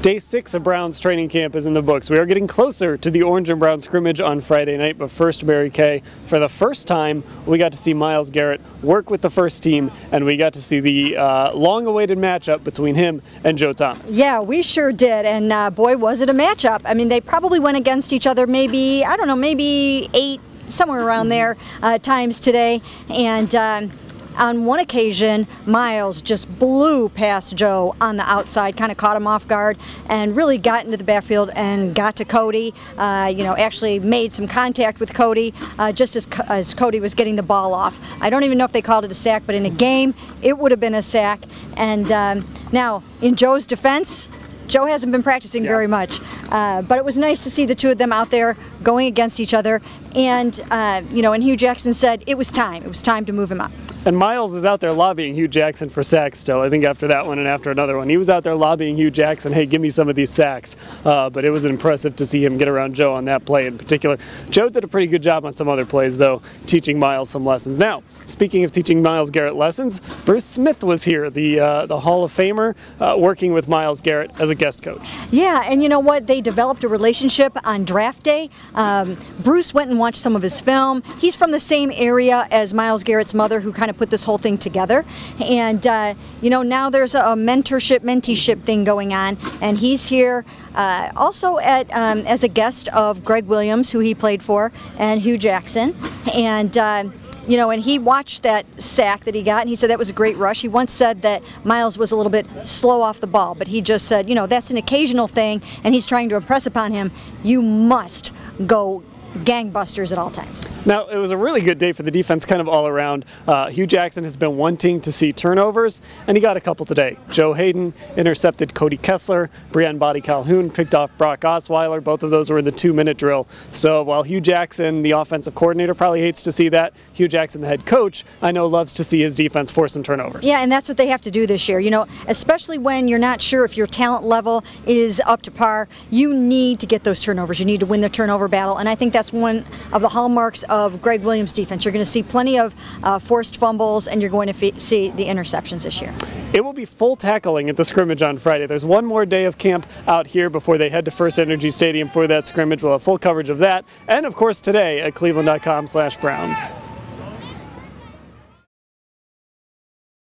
Day 6 of Browns training camp is in the books. We are getting closer to the Orange and Brown scrimmage on Friday night, but first, Mary Kay, for the first time, we got to see Myles Garrett work with the first team, and we got to see the long-awaited matchup between him and Joe Thomas. Yeah, we sure did, and boy, was it a matchup. I mean, they probably went against each other maybe, I don't know, maybe 8, somewhere around there, times today, and on one occasion, Myles just blew past Joe on the outside, kind of caught him off guard, and really got into the backfield and got to Cody. Actually made some contact with Cody just as Cody was getting the ball off. I don't even know if they called it a sack, but in a game, it would have been a sack. And now, in Joe's defense, Joe hasn't been practicing very much, but it was nice to see the two of them out there going against each other. And and Hugh Jackson said it was time. It was time to move him up. And Myles is out there lobbying Hugh Jackson for sacks still. I think after that one and after another one, he was out there lobbying Hugh Jackson, hey, give me some of these sacks. But it was impressive to see him get around Joe on that play in particular. Joe did a pretty good job on some other plays, though, teaching Myles some lessons. Now, speaking of teaching Myles Garrett lessons, Bruce Smith was here, the Hall of Famer, working with Myles Garrett as a guest coach. Yeah, and you know what? They developed a relationship on draft day. Bruce went and watched some of his film. He's from the same area as Myles Garrett's mother, who kind of put this whole thing together. And now there's a menteeship thing going on, and he's here also as a guest of Greg Williams, who he played for, and Hugh Jackson. And and he watched that sack that he got, and he said that was a great rush. He once said that Myles was a little bit slow off the ball, but he just said, that's an occasional thing, and he's trying to impress upon him, you must go gangbusters at all times. Now, it was a really good day for the defense kind of all around. Hugh Jackson has been wanting to see turnovers, and he got a couple today. Joe Hayden intercepted Cody Kessler. Breon Body Calhoun picked off Brock Osweiler. Both of those were in the 2-minute drill. So while Hugh Jackson, the offensive coordinator, probably hates to see that, Hugh Jackson, the head coach, I know loves to see his defense force some turnovers. Yeah, and that's what they have to do this year. Especially when you're not sure if your talent level is up to par, you need to get those turnovers. You need to win the turnover battle, and I think that's one of the hallmarks of Greg Williams' defense. You're going to see plenty of forced fumbles, and you're going to see the interceptions this year. It will be full tackling at the scrimmage on Friday. There's one more day of camp out here before they head to First Energy Stadium for that scrimmage. We'll have full coverage of that, and of course today at cleveland.com/Browns.